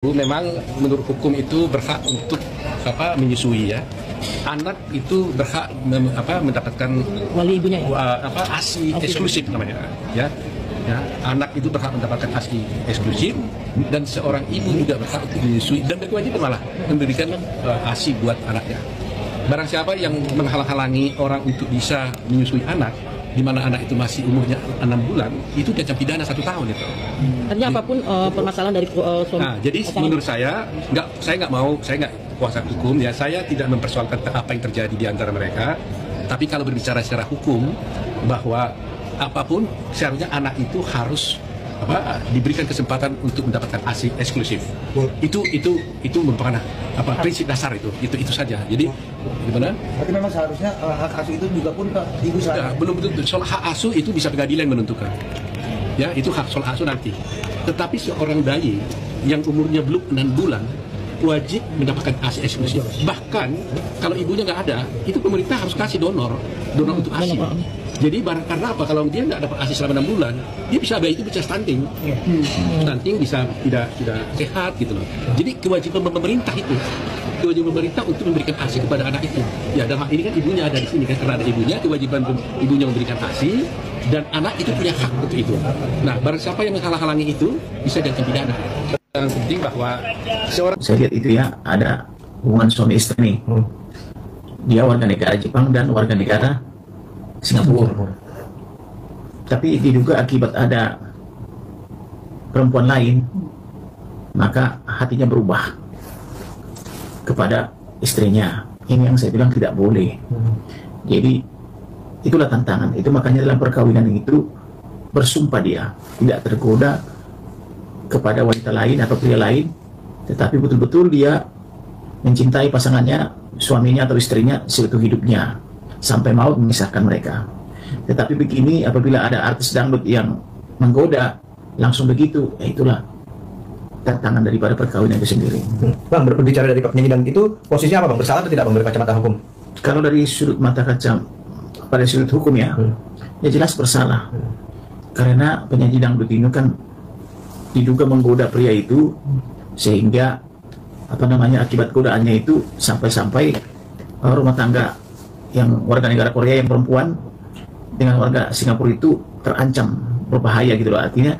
Memang menurut hukum itu berhak untuk menyusui ya. Anak itu berhak mendapatkan wali ibunya ya? ASI eksklusif namanya ya. Anak itu berhak mendapatkan ASI eksklusif dan seorang ibu juga berhak untuk menyusui dan berkewajiban malah memberikan ASI buat anaknya. Barang siapa yang menghalang-halangi orang untuk bisa menyusui anak, di mana anak itu masih umurnya 6 bulan, itu diancam pidana 1 tahun itu. Artinya apapun permasalahan dari suami. Nah, jadi menurut saya nggak kuasa hukum ya, saya tidak mempersoalkan apa yang terjadi di antara mereka. Tapi kalau berbicara secara hukum bahwa apapun seharusnya anak itu harus diberikan kesempatan untuk mendapatkan ASI eksklusif. Itu merupakan prinsip dasar itu saja. Jadi gimana? Berarti memang seharusnya hak asuh itu juga pun ke ibu saya. Belum tentu. Soal hak asuh itu bisa pengadilan menentukan. Ya, itu hak soal asuh nanti. Tetapi seorang bayi yang umurnya belum 6 bulan wajib mendapatkan ASI eksklusif. Bahkan kalau ibunya nggak ada, itu pemerintah harus kasih donor untuk ASI. Jadi karena apa? Kalau dia nggak dapat ASI selama 6 bulan, bayi itu bisa stunting. Stunting bisa tidak sehat gitu loh. Jadi kewajiban pemerintah untuk memberikan ASI kepada anak itu. Ya, dalam hal ini kan ibunya ada di sini kan, karena ada ibunya, kewajiban ibunya memberikan ASI dan anak itu punya hak untuk itu. Nah, barang siapa yang menghalang-halangi itu bisa diancam pidana. Yang penting bahwa saya lihat itu ya, ada hubungan suami istri nih. Dia warga negara Jepang dan warga negara Singapura. Tapi diduga akibat ada perempuan lain, maka hatinya berubah kepada istrinya. Ini yang saya bilang tidak boleh. Jadi itulah tantangan. Itu makanya dalam perkawinan itu bersumpah dia tidak tergoda kepada wanita lain atau pria lain, tetapi betul-betul dia mencintai pasangannya, suaminya atau istrinya seutuh hidupnya sampai maut memisahkan mereka. Tetapi begini, apabila ada artis dangdut yang menggoda langsung begitu, ya itulah tantangan daripada perkawinan itu sendiri. Bang, berbicara dari penyanyi dangdut itu posisinya apa bang? Bersalah atau tidak bang dari kacamata hukum? Kalau dari sudut mata kaca pada sudut hukum ya, ya jelas bersalah. Karena penyanyi dangdut ini kan diduga menggoda pria itu sehingga akibat godaannya itu sampai rumah tangga yang warga negara Korea yang perempuan dengan warga Singapura itu terancam berbahaya gitu loh. Artinya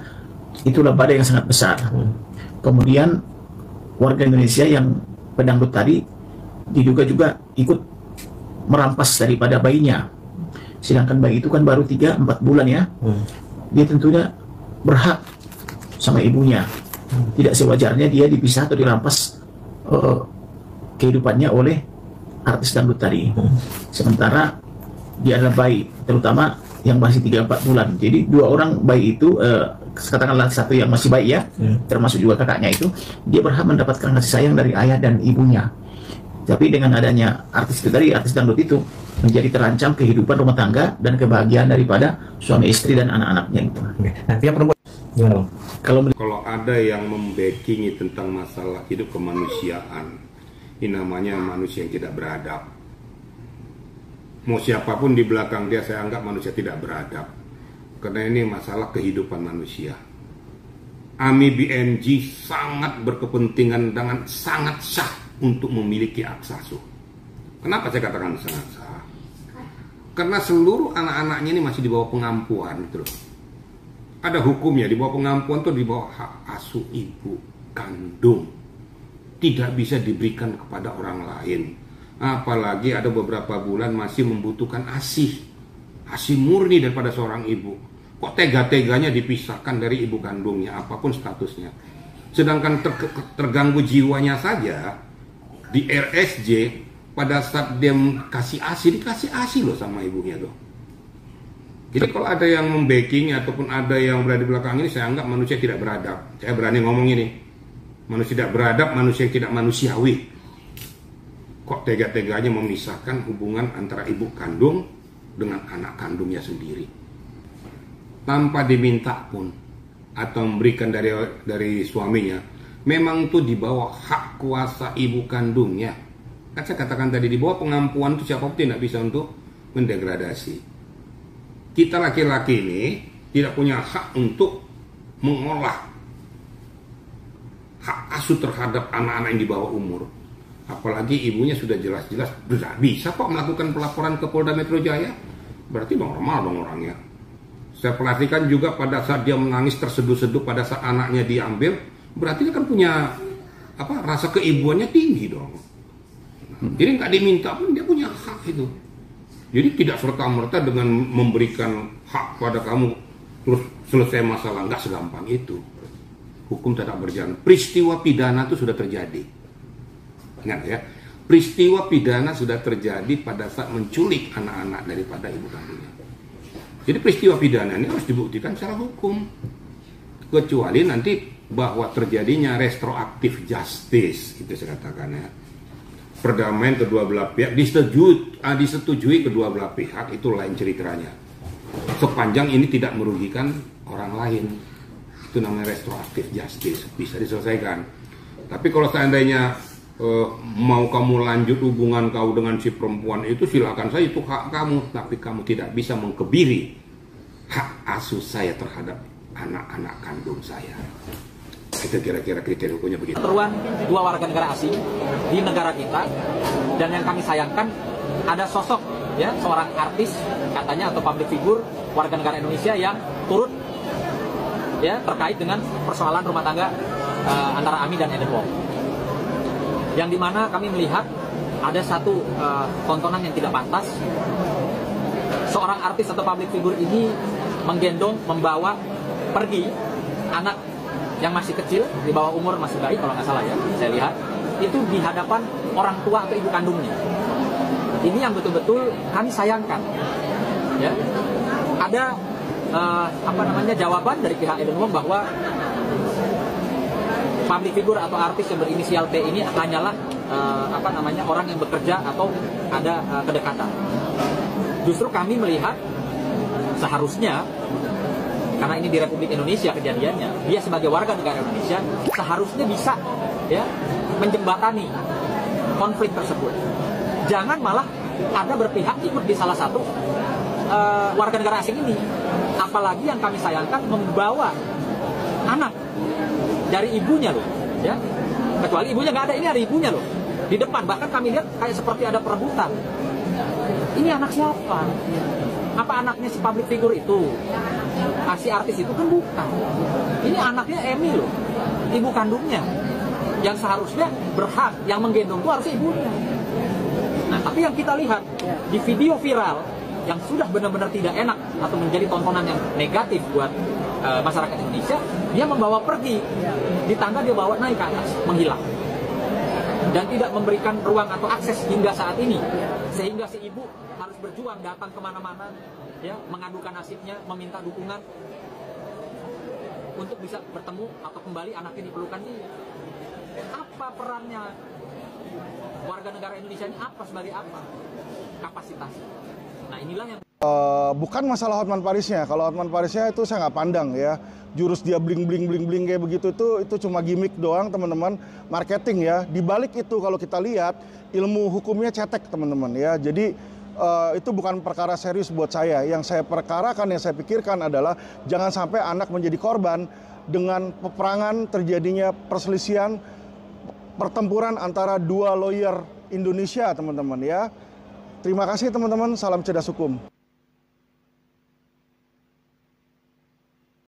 itulah badai yang sangat besar. Kemudian warga Indonesia yang pedangdut tadi diduga juga ikut merampas daripada bayinya, sedangkan bayi itu kan baru 3-4 bulan ya. Dia tentunya berhak sama ibunya. Tidak sewajarnya dia dipisah atau dirampas kehidupannya oleh artis dangdut tadi. Sementara dia adalah bayi, terutama yang masih 3-4 bulan. Jadi 2 orang bayi itu, katakanlah satu yang masih bayi ya, termasuk juga kakaknya itu, dia berhak mendapatkan kasih sayang dari ayah dan ibunya. Tapi dengan adanya artis itu tadi, artis dangdut itu menjadi terancam kehidupan rumah tangga dan kebahagiaan daripada suami istri dan anak-anaknya itu. Nah, pihak perempuan gimana bang? Kalau ada yang membackingi tentang masalah hidup kemanusiaan, ini namanya manusia yang tidak beradab. Mau siapapun di belakang dia, saya anggap manusia tidak beradab. Karena ini masalah kehidupan manusia. AMI BNG sangat berkepentingan dengan sangat sah untuk memiliki hak asuh. Kenapa saya katakan sangat sah? Karena seluruh anak-anaknya ini masih di bawah pengampuan gitu loh. Ada hukumnya, di bawah pengampuan itu di bawah hak asuh ibu kandung. Tidak bisa diberikan kepada orang lain. Apalagi ada beberapa bulan masih membutuhkan ASI murni daripada seorang ibu. Kok tega-teganya dipisahkan dari ibu kandungnya, apapun statusnya. Sedangkan terganggu jiwanya saja di RSJ, pada saat dia dikasih ASI loh sama ibunya tuh. Jadi kalau ada yang membacking ataupun ada yang berada di belakang ini, saya anggap manusia tidak beradab. Saya berani ngomong ini. Manusia tidak beradab, manusia yang tidak manusiawi. Kok tega-teganya memisahkan hubungan antara ibu kandung dengan anak kandungnya sendiri. Tanpa diminta pun, atau memberikan dari suaminya. Memang itu di bawah hak kuasa ibu kandungnya. Kan saya katakan tadi, di bawah pengampuan itu siapapun tidak bisa untuk mendegradasi. Kita laki-laki ini tidak punya hak untuk mengolah hak asuh terhadap anak-anak yang di bawah umur. Apalagi ibunya sudah jelas-jelas bisa kok melakukan pelaporan ke Polda Metro Jaya. Berarti normal dong orangnya. Saya perhatikan juga pada saat dia menangis terseduh-seduh pada saat anaknya diambil, berarti dia kan punya rasa keibuannya tinggi dong. Jadi nggak diminta pun dia punya hak itu. Jadi tidak serta-merta dengan memberikan hak pada kamu terus selesai masalah, nggak segampang itu. Hukum tetap berjalan. Peristiwa pidana itu sudah terjadi. Ingat ya, peristiwa pidana sudah terjadi pada saat menculik anak-anak daripada ibu kandungnya. Jadi peristiwa pidana ini harus dibuktikan secara hukum. Kecuali nanti bahwa terjadinya retroaktif justice, itu saya katakan ya. Perdamaian kedua belah pihak disetujui kedua belah pihak, itu lain ceritanya. Sepanjang ini tidak merugikan orang lain, itu namanya retroaktif justice, bisa diselesaikan. Tapi kalau seandainya mau kamu lanjut hubungan kau dengan si perempuan itu, silakan saja, itu hak kamu, tapi kamu tidak bisa mengkebiri hak asuh saya terhadap anak-anak kandung saya. Itu kira-kira kriteria hukumnya begitu. Pertemuan dua warga negara asing di negara kita, dan yang kami sayangkan ada sosok ya seorang artis katanya atau public figure warga negara Indonesia yang turut ya terkait dengan persoalan rumah tangga antara Ami dan Eden Wong. Yang dimana kami melihat ada satu tontonan yang tidak pantas. Seorang artis atau public figure ini menggendong, membawa pergi anak yang masih kecil, di bawah umur masih bayi kalau nggak salah ya, saya lihat itu di hadapan orang tua atau ibu kandungnya. Ini yang betul-betul kami sayangkan. Ya, ada jawaban dari pihak Eden Wong bahwa public figure atau artis yang berinisial P ini hanyalah orang yang bekerja atau ada kedekatan. Justru kami melihat seharusnya, karena ini di Republik Indonesia kejadiannya, dia sebagai warga negara Indonesia seharusnya bisa ya menjembatani konflik tersebut. Jangan malah ada berpihak ikut di salah satu warga negara asing ini. Apalagi yang kami sayangkan membawa anak dari ibunya loh, ya. Kecuali ibunya nggak ada, ini ada ibunya loh di depan. Bahkan kami lihat kayak seperti ada perebutan. Ini anak siapa? Apa anaknya si public figure itu? Si artis itu kan bukan. Ini anaknya Emi loh, ibu kandungnya. Yang seharusnya berhak, yang menggendong itu harusnya ibunya. Nah, tapi yang kita lihat di video viral yang sudah benar-benar tidak enak atau menjadi tontonan yang negatif buat masyarakat Indonesia, dia membawa pergi di tangga, dia bawa naik ke atas, menghilang, dan tidak memberikan ruang atau akses hingga saat ini, sehingga si ibu harus berjuang datang kemana-mana, ya, mengadukan nasibnya, meminta dukungan untuk bisa bertemu atau kembali anaknya diperlukan dia. Apa perannya warga negara Indonesia ini, apa sebagai apa kapasitasnya? Nah, inilah yang bukan masalah Hotman Parisnya. Kalau Hotman Parisnya itu saya nggak pandang ya. Jurus dia bling kayak begitu itu cuma gimmick doang, teman-teman, marketing ya. Di balik itu kalau kita lihat ilmu hukumnya cetek, teman-teman ya. Jadi itu bukan perkara serius buat saya. Yang saya perkarakan, yang saya pikirkan adalah jangan sampai anak menjadi korban dengan peperangan, terjadinya perselisihan, pertempuran antara dua lawyer Indonesia, teman-teman ya. Terima kasih teman-teman, salam cerdas hukum.